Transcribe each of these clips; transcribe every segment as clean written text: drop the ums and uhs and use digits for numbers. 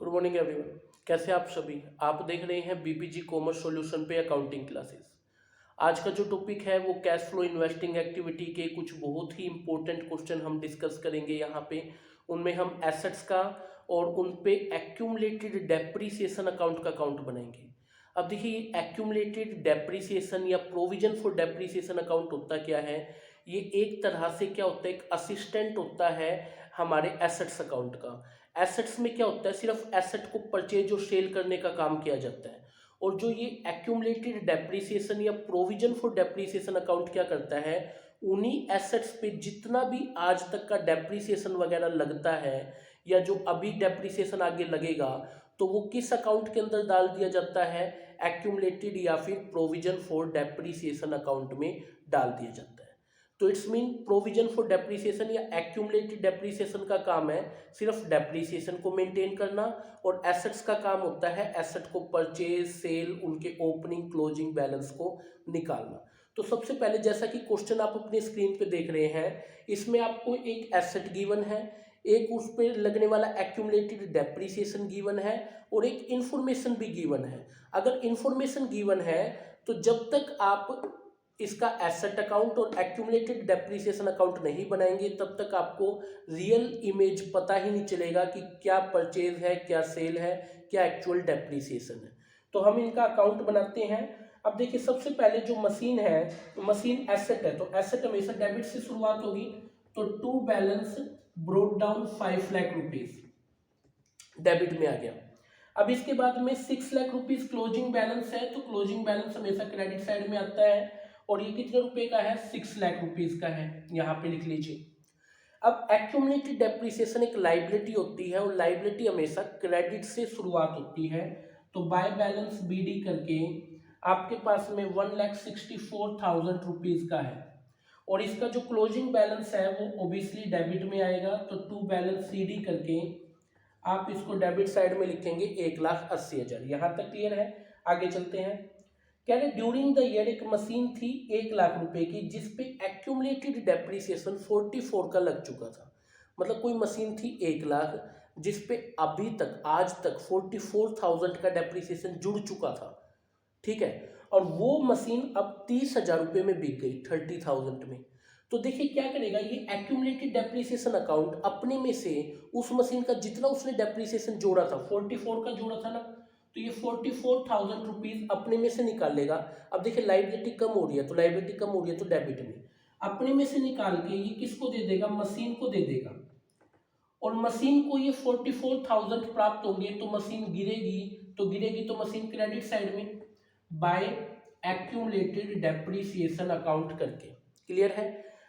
Good morning everyone. कैसे आप सभी? आप देख रहे हैं बीपीजी कॉमर्स सॉल्यूशन पे अकाउंटिंग क्लासेस। आज का जो टॉपिक है वो कैश फ्लो इन्वेस्टिंग एक्टिविटी के कुछ बहुत ही इंपॉर्टेंट क्वेश्चन हम डिस्कस करेंगे यहाँ पे। उनमें हम एसेट्स का और उन पे एक्यूमुलेटेड डेप्रिसिएशन अकाउंट का अकाउंट बनाएंगे। अब देखिए, एक्यूमुलेटेड डेप्रिसिएशन या प्रोविजन फॉर डेप्रिसिएशन अकाउंट होता क्या है? ये एक तरह से क्या होता है, एक असिस्टेंट होता है हमारे एसेट्स अकाउंट का। एसेट्स में क्या होता है, सिर्फ एसेट को परचेज और सेल करने का काम किया जाता है। और जो ये एक्यूमुलेटेड डेप्रिसिएशन या प्रोविजन फॉर डेप्रिसिएशन अकाउंट क्या करता है, उन्हीं एसेट्स पे जितना भी आज तक का डेप्रिसिएशन वगैरह लगता है या जो अभी डेप्रिसिएशन आगे लगेगा, तो वो किस अकाउंट के अंदर डाल दिया जाता है? एक्यूमुलेटेड या फिर प्रोविजन फॉर डेप्रिसिएशन अकाउंट में डाल दिया जाता है। तो it's mean provision for depreciation या एक्यूमुलेटेड डेप्रिसिएशन का काम है सिर्फ डेप्रिसिएशन को मेंटेन करना, और एसेट्स का काम होता है एसेट को परचेज सेल, उनके ओपनिंग क्लोजिंग बैलेंस को निकालना। तो सबसे पहले, जैसा कि क्वेश्चन आप अपनी स्क्रीन पे देख रहे हैं, इसमें आपको एक एसेट गिवन है, एक उस पर लगने वाला एक्यूमुलेटेड डेप्रिसिएशन गिवन है, और एक इंफॉर्मेशन भी गिवन है। अगर इंफॉर्मेशन गिवन है तो जब तक आप इसका एसेट अकाउंट और एक्यूमुलेटेड डेप्रिसिएशन अकाउंट नहीं बनाएंगे तब तक आपको रियल इमेज पता ही नहीं चलेगा कि क्या परचेज है, क्या सेल है, क्या एक्चुअल डेप्रिसिएशन है। तो हम इनका अकाउंट बनाते हैं। अब देखिए, सबसे पहले जो मशीन है, मशीन एसेट है, तो एसेट हमेशा डेबिट से शुरुआत होगी। तो to balance brought down 5 lakh rupees debit में आ गया। अब इसके बाद में 6 लाख रुपीज क्लोजिंग बैलेंस है, तो क्लोजिंग बैलेंस हमेशा क्रेडिट साइड में आता है, और ये कितने रुपए का है? 6 लाख रुपीज का है, यहाँ पे लिख लीजिए। अब एक्यूमुलेटेड डेप्रिसिएशन एक लाइबिलिटी होती है, और लाइबिलिटी हमेशा क्रेडिट से शुरुआत होती है। तो बाय बैलेंस बीडी करके आपके पास में 1,64,000 रुपीज का है, और इसका जो क्लोजिंग बैलेंस है वो ओबियसली डेबिट में आएगा। तो टू बैलेंस सीडी करके आप इसको डेबिट साइड में लिखेंगे 1,80,000। यहाँ तक क्लियर है? आगे चलते हैं। कह रहे ड्यूरिंग द ईयर एक मशीन थी 1 लाख रुपए की, जिसपे एक्यूमुलेटेड डेप्रिसिएशन 44 का लग चुका था। मतलब कोई मशीन थी 1 लाख जिसपे अभी तक आज तक 44,000 का डेप्रिसिएशन जुड़ चुका था, ठीक है, और वो मशीन अब 30,000 रुपये में बिक गई 30,000 में। तो देखिए क्या करेगा ये एक्यूमुलेटेड डेप्रिसिएशन अकाउंट, अपने में से उस मशीन का जितना उसने डेप्रिसिएशन जोड़ा था, 44 का जोड़ा था ना, तो ये 44,000 रुपीज अपने में से निकाल लेगा। अब देखिए लाइबिलिटी कम हो रही है, तो लाइबिलिटी कम हो रही है तो डेबिट में अपने में से निकाल के ये किसको दे देगा? मशीन को दे देगा। और मशीन को ये 44,000 प्राप्त होंगे, तो मशीन गिरेगी, तो मशीन क्रेडिट साइड में बाय एक्यूमुलेटेड डेप्रिसिएशन अकाउंट करके। क्लियर है?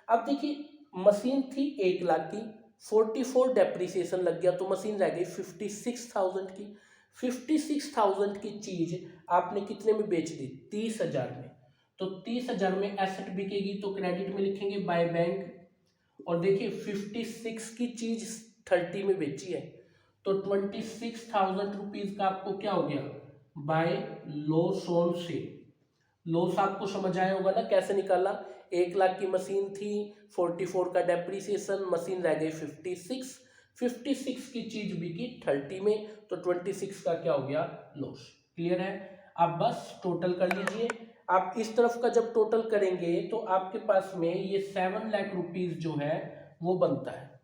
अब देखिए, मशीन थी 1 लाख की, 44 डेप्रिसिएशन लग गया, तो मशीन रह गई 56,000 की। 56,000 की चीज आपने कितने में बेच दी? 30,000 में। तो 30,000 में एसेट बिकेगी, तो क्रेडिट में लिखेंगे बाय बैंक। और देखिए 56 की चीज 30 में बेची है, तो 26,000 रुपीज का आपको क्या हो गया? By loss on sale. Loss आपको समझ आया होगा ना कैसे निकाला? 1 लाख की मशीन थी, 44 का डेप्रिसिएशन, मशीन रह गई 56 की चीज बिकी 30 में, तो 26 का क्या हो गया? लॉस। क्लियर है? आप बस टोटल कर लीजिए। आप इस तरफ का जब टोटल करेंगे तो आपके पास में ये 7 लाख रुपीज जो है वो बनता है।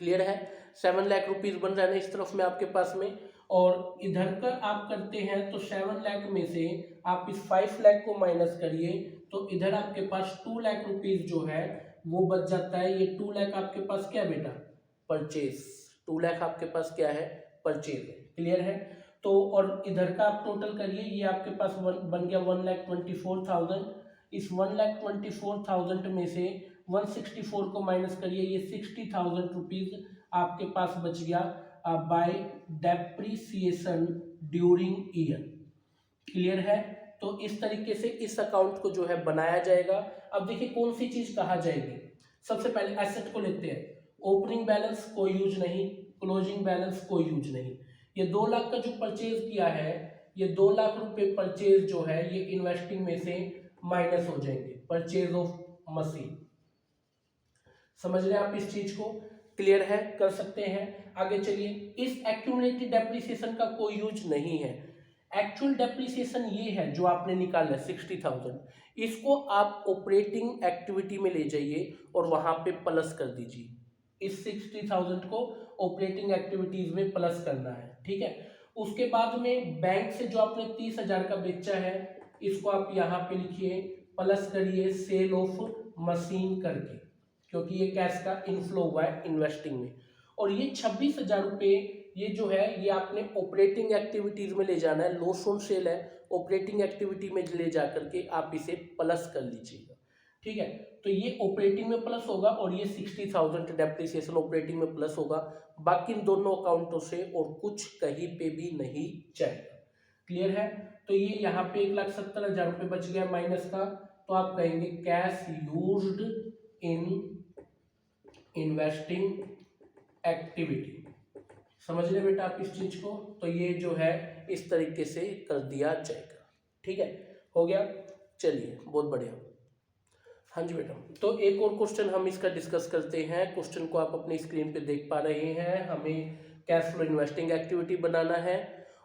क्लियर है? 7 लाख रुपीज बन रहा है इस तरफ में आपके पास में, और इधर का आप करते हैं तो 7 लाख में से आप इस 5 लाख को माइनस करिए, तो इधर आपके पास 2 लाख रुपीज जो है वो बच जाता है। ये 2 लाख आपके पास क्या बेटा? परचेज। 2 लाख आपके पास क्या है? परचेज है। क्लियर है? तो और इधर का आप टोटल करिए, ये आपके पास बन गया 1,24,000। इस 1,24,000 में से 164 को माइनस करिए, ये 60,000 रुपीज आपके पास बच गया bye depreciation during year. Clear है? तो इस तरीके से इस अकाउंट को जो है बनाया जाएगा। अब देखिए कौन सी चीज कहा जाएगी। सबसे पहले एसेट को लेते हैं। ओपनिंग बैलेंस कोई यूज नहीं, क्लोजिंग बैलेंस कोई यूज नहीं। ये 2 लाख का जो परचेज किया है, ये 2 लाख रुपए परचेज जो है ये इन्वेस्टिंग में से माइनस हो जाएंगे, परचेज ऑफ मशीन। समझ रहे हैं आप इस चीज को? क्लियर है, कर सकते हैं। आगे चलिए, इस एक्यूमुलेटेड डेप्रिसिएशन का कोई यूज नहीं है। एक्चुअल डेप्रिसिएशन ये है जो आपने निकाला 60,000, इसको आप ऑपरेटिंग एक्टिविटी में ले जाइए और वहां पे प्लस कर दीजिए। इस 60,000 को ऑपरेटिंग एक्टिविटीज में प्लस करना है, ठीक है। उसके बाद में बैंक से जो आपने 30,000 का बेचा है, इसको आप यहाँ पे लिखिए, प्लस करिए सेल ऑफ मशीन करके, क्योंकि ये कैश का इनफ्लो हुआ है इन्वेस्टिंग में। और ये 26,000 रुपये ये जो है ये आपने ऑपरेटिंग एक्टिविटीज में ले जाना है, लॉस ऑन सेल है, ऑपरेटिंग एक्टिविटी में ले जा करके आप इसे प्लस कर लीजिएगा, ठीक है। तो ये ऑपरेटिंग में प्लस होगा और ये 60,000 डेप्रिसिएशन ऑपरेटिंग में प्लस होगा, बाकी इन दोनों अकाउंटों से और कुछ कहीं पे भी नहीं जाएगा। क्लियर है। तो ये यहाँ पे 1,70,000 रुपये बच गया माइनस का, तो आप कहेंगे cash used in investing activity. समझ रहे बेटा आप इस चीज को। तो ये जो है इस तरीके से कर दिया जाएगा, ठीक है, हो गया। चलिए बहुत बढ़िया। हाँ जी बेटा, तो एक और क्वेश्चन हम इसका डिस्कस करते हैं। क्वेश्चन को आप अपनी स्क्रीन पे देख पा रहे हैं। हमें कैश फ्लो इन्वेस्टिंग एक्टिविटी बनाना है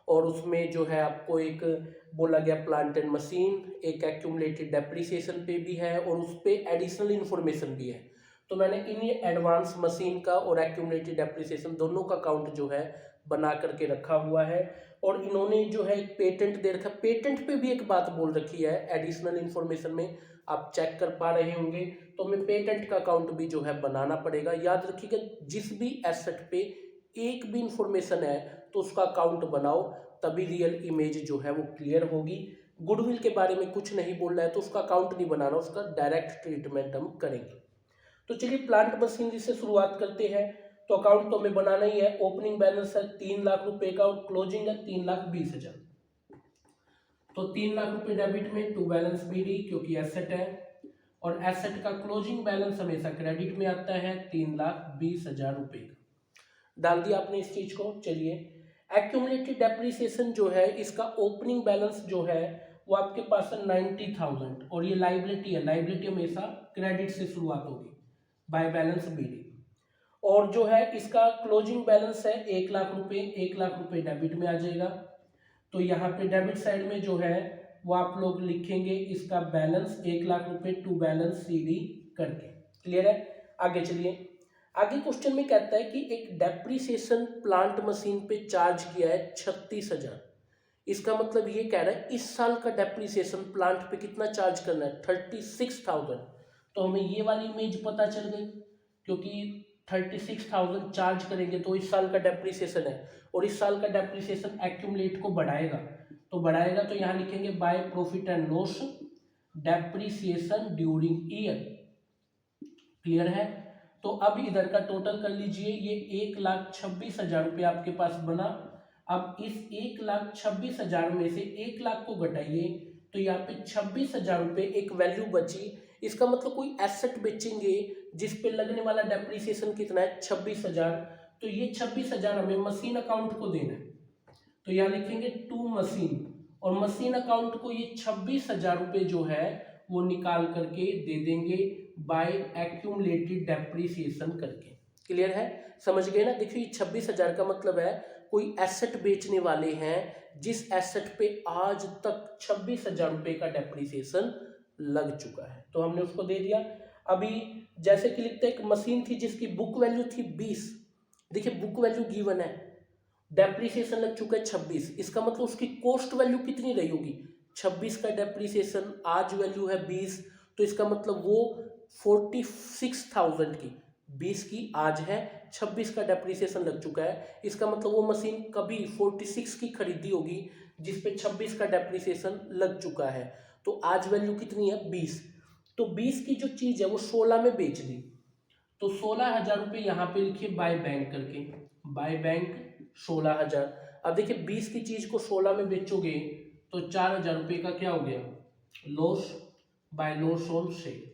और उसमें जो है आपको एक बोला गया प्लांट एंड मशीन, एक एक्यूमुलेटेड डेप्रिसिएशन पे भी है और उस पर एडिशनल इन्फॉर्मेशन भी है। तो मैंने इन एडवांस मशीन का और एक्यूमुलेटेड डेप्रिसिएशन दोनों का काउंट जो है बना करके रखा हुआ है। और इन्होंने जो है एक पेटेंट दे रखा, पेटेंट पे भी एक बात बोल रखी है एडिशनल इन्फॉर्मेशन में, आप चेक कर पा रहे होंगे। तो हमें पेटेंट का अकाउंट भी जो है बनाना पड़ेगा। याद रखिएगा, जिस भी एसेट पे एक भी इंफॉर्मेशन है तो उसका अकाउंट बनाओ, तभी रियल इमेज जो है वो क्लियर होगी। गुडविल के बारे में कुछ नहीं बोल रहा है तो उसका अकाउंट नहीं बनाना, उसका डायरेक्ट ट्रीटमेंट हम करेंगे। तो चलिए प्लांट मशीनरी से शुरुआत करते हैं। तो अकाउंट तो हमें बनाना ही है। ओपनिंग बैलेंस है 3 लाख रुपए का और क्लोजिंग है 3,20,000। तो 3 लाख रुपए डेबिट में, टू बैलेंस बीडी क्योंकि एसेट है, और एसेट का क्लोजिंग बैलेंस हमेशा क्रेडिट में आता है 3,20,000 रुपए का। डाल दिया आपने इस चीज को। चलिए, एक्यूमुलेटेड डेप्रिसिएशन जो है इसका ओपनिंग बैलेंस जो है वो आपके पास है 90,000 और ये लाइबिलिटी है। लाइबिलिटी हमेशा क्रेडिट से शुरुआत होगी बाय बैलेंस बीडी। और जो है इसका क्लोजिंग बैलेंस है 1 लाख रुपए, 1 लाख रुपए डेबिट में आ जाएगा। तो यहाँ पे डेबिट साइड में जो है वो आप लोग लिखेंगे इसका बैलेंस 1 लाख रुपए टू बैलेंस सीडी करके। क्लियर है। आगे चलिए, आगे क्वेश्चन में कहता है कि एक डेप्रिसिएशन प्लांट मशीन पे चार्ज किया है 36,000। इसका मतलब ये कह रहा है इस साल का डेप्रिसिएशन प्लांट पे कितना चार्ज करना है, 36,000। तो हमें ये वाली इमेज पता चल गई, क्योंकि 36,000 चार्ज करेंगे तो इस साल का डेप्रिसिएशन है और इस साल का डेप्रिसिएशन एक्यूमुलेट को बढ़ाएगा। तो यहाँ लिखेंगे by profit and loss depreciation during year. Clear है। तो अब इधर का टोटल कर लीजिए, ये 1,26,000 रुपये आपके पास बना। अब इस 1,26,000 में से 1 लाख को घटाइए तो यहाँ पे 26,000 रुपये एक वैल्यू बची। इसका मतलब कोई एसेट बेचेंगे जिस पे लगने वाला डेप्रिसिएशन कितना है, 26,000। तो ये 26,000 हमें मशीन अकाउंट को देना है। तो यहाँ लिखेंगे टू मशीन, और मशीन अकाउंट को ये 26,000 रुपये जो है वो निकाल करके दे देंगे बाय एक्यूमुलेटेड डेप्रिसिएशन करके। क्लियर है, समझ गए ना। देखिए 26,000 का मतलब है कोई एसेट बेचने वाले हैं जिस एसेट पे आज तक 26,000 रुपये का डेप्रिसिएशन लग चुका है, तो हमने उसको दे दिया। अभी जैसे कि लिखते एक मशीन थी जिसकी बुक वैल्यू थी 20। देखिए बुक वैल्यू गिवन है, डेप्रिसिएशन लग चुका है 26। इसका मतलब उसकी कॉस्ट वैल्यू कितनी रही होगी, 26 का डेप्रिसिएशन, आज वैल्यू है 20, तो इसका मतलब वो 46,000 की, 20 की आज है, 26 का डेप्रिसिएशन लग चुका है। इसका मतलब वो मशीन कभी 46 की खरीदी होगी जिस पे 26 का डेप्रिसिएशन लग चुका है। तो आज वैल्यू कितनी है, 20। तो 20 की जो चीज है वो 16 में बेच दी, तो 16,000 रुपये यहाँ पे लिखिए बाय बैंक करके, बाय बैंक 16,000। अब देखिए 20 की चीज को 16 में बेचोगे तो 4,000 रुपये का क्या हो गया, loss by loss on sale.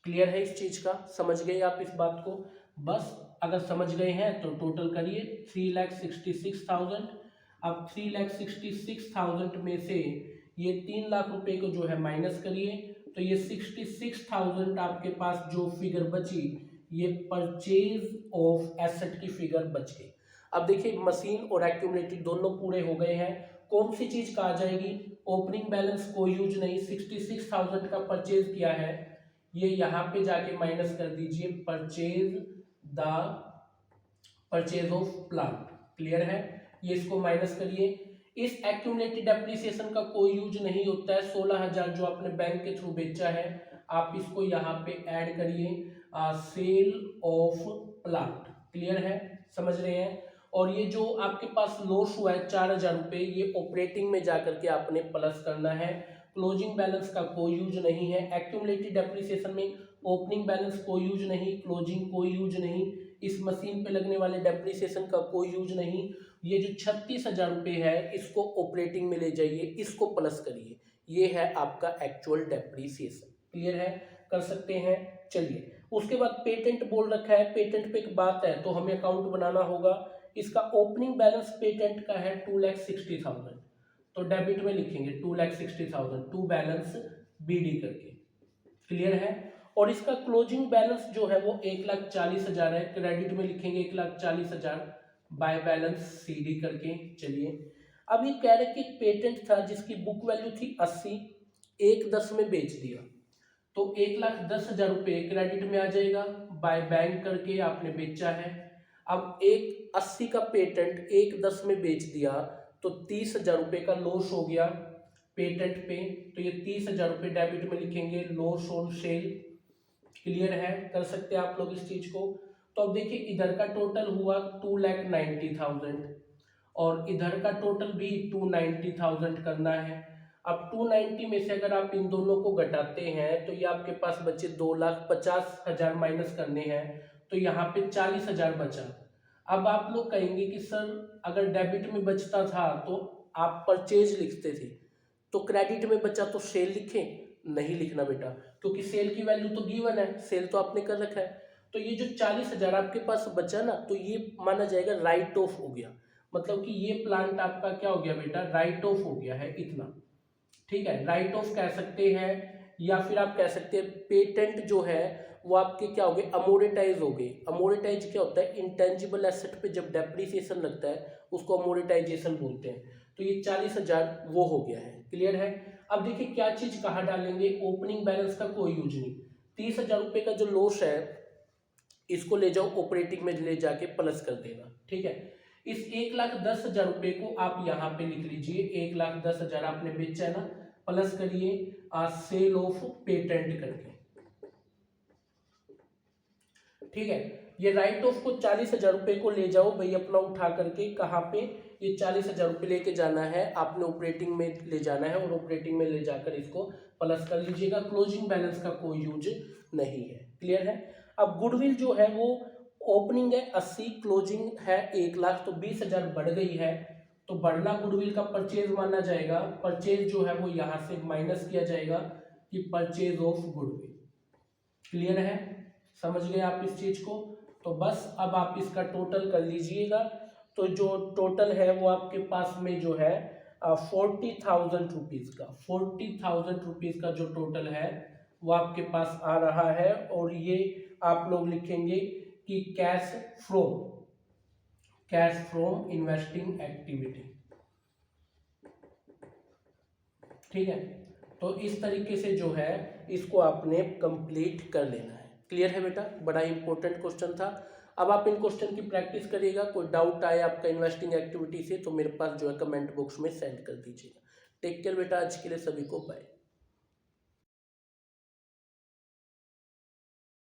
Clear है इस चीज का, समझ गए आप इस बात को। बस अगर समझ गए हैं तो टोटल करिए 3,66,000। अब 3,66,000 में से ये 3 लाख रुपए को जो है माइनस करिए, तो ये 66,000 आपके पास जो फिगर बची ये परचेज ऑफ एसेट की फिगर बच गई। अब देखिए मशीन और एक्यूमुलेटेड दोनों पूरे हो गए हैं, कौन सी चीज कहा जाएगी, ओपनिंग बैलेंस कोई यूज नहीं, 66,000 का परचेज किया है, ये यहाँ पे जाके माइनस कर दीजिए, परचेज ऑफ प्लांट, क्लियर है, ये इसको माइनस करिए। इस एक्यूमुलेटेड डेप्रिसिएशन का कोई यूज नहीं होता है, 16,000 जो आपने बैंक के थ्रू बेचा है, आप इसको यहाँ पे ऐड करिए, सेल ऑफ प्लांट, क्लियर है, समझ रहे हैं। और ये जो आपके पास लॉस हुआ है 4,000 रुपये, ये ऑपरेटिंग में जाकर के आपने प्लस करना है, क्लोजिंग बैलेंस का कोई यूज नहीं है, एक्यूमुलेटेड डेप्रिसिएशन में ओपनिंग बैलेंस कोई यूज नहीं, क्लोजिंग कोई यूज नहीं, इस मशीन पे लगने वाले डेप्रिसिएशन का कोई यूज नहीं। ये जो 36,000 रुपये है इसको ऑपरेटिंग में ले जाइए, इसको प्लस करिए, ये है आपका एक्चुअल डेप्रिसिएशन, क्लियर है, कर सकते हैं। चलिए उसके बाद पेटेंट बोल रखा है, पेटेंट पे एक बात है तो हमें अकाउंट बनाना होगा। इसका ओपनिंग बैलेंस पेटेंट का है 2,60,000, तो डेबिट में लिखेंगे 2,60,000, टू बैलेंस बीडी करके, क्लियर है। और इसका क्लोजिंग बैलेंस जो है वो 1,40,000 है, क्रेडिट में लिखेंगे 1,40,000, बाय बैलेंस सीडी करके। चलिए अब ये कह रहे कि पेटेंट था जिसकी बुक वैल्यू थी 80, 1,10 में बेच दिया, तो 1,10,000 रुपये क्रेडिट में आ जाएगा, बाय बैंक करके आपने बेचा है। अब 1,80 का पेटेंट 1,10 में बेच दिया तो 30,000 रुपये का लॉस हो गया पेटेंट पे, तो ये 30,000 रुपये डेबिट में लिखेंगे, लॉस ऑन सेल, क्लियर है, कर सकते हैं आप लोग इस चीज को। तो अब देखिए इधर का टोटल हुआ 2,90,000 और इधर का टोटल भी 290,000 करना है। अब 290 में से अगर आप इन दोनों को घटाते हैं तो ये आपके पास बचे 2,50,000 माइनस करने हैं, तो यहाँ पे 40,000 बचा। अब आप लोग कहेंगे कि सर अगर डेबिट में बचता था तो आप परचेज लिखते थे, तो क्रेडिट में बचा तो सेल लिखें, नहीं लिखना बेटा, क्योंकि सेल की वैल्यू तो गिवन है, सेल तो आपने कर रखा है। तो ये जो 40,000 आपके पास बचा ना, तो ये माना जाएगा राइट ऑफ हो गया, मतलब कि ये प्लांट आपका क्या हो गया बेटा, राइट ऑफ हो गया है इतना, ठीक है, राइट ऑफ कह सकते हैं, या फिर आप कह सकते हैं पेटेंट जो है वो आपके क्या हो गए, अमोरेटाइज हो गए। अमोरेटाइज क्या होता है, इंटेंजिबल एसेट पे जब डेप्रिसिएशन लगता है उसको अमोरेटाइजेशन बोलते हैं। तो ये 40,000 वो हो गया है, क्लियर है। अब देखिए क्या चीज कहाँ डालेंगे, ओपनिंग बैलेंस का कोई यूज नहीं, 30,000 रुपये का जो लॉस है इसको ले जाओ ऑपरेटिंग में ले जाके प्लस कर देना, ठीक है। इस 1,10,000 रुपये को आप यहाँ पे लिख लीजिए, 1,10,000 आपने बेचा है ना, प्लस करिए सेल ऑफ पेटेंट करके, ठीक है। ये राइट ऑफ को 40,000 रुपये को ले जाओ भाई अपना उठा करके, कहाँ पे, ये 40,000 रुपये लेके जाना है आपने, ऑपरेटिंग में ले जाना है, और ऑपरेटिंग में ले जाकर इसको प्लस कर लीजिएगा, क्लोजिंग बैलेंस का कोई यूज नहीं है, क्लियर है। अब गुडविल जो है वो ओपनिंग है 80, क्लोजिंग है 1,00,000, तो 20,000 बढ़ गई है, तो बढ़ना गुडविल का परचेज माना जाएगा, परचेज जो है वो यहाँ से माइनस किया जाएगा कि परचेज ऑफ गुडविल, क्लियर है, समझ गए आप इस चीज को। तो बस अब आप इसका टोटल कर लीजिएगा, तो जो टोटल है वो आपके पास में जो है 40,000 रुपीज का, 40,000 रुपीज का जो टोटल है वो आपके पास आ रहा है, और ये आप लोग लिखेंगे कि कैश फ्रॉम इन्वेस्टिंग एक्टिविटी, ठीक है। तो इस तरीके से जो है इसको आपने कंप्लीट कर लेना है, क्लियर है बेटा, बड़ा इंपॉर्टेंट क्वेश्चन था। अब आप इन क्वेश्चन की प्रैक्टिस करिएगा, कोई डाउट आए आपका इन्वेस्टिंग एक्टिविटी से तो मेरे पास जो है कमेंट बॉक्स में सेंड कर दीजिएगा। टेक केयर बेटा, आज के लिए सभी को बाय।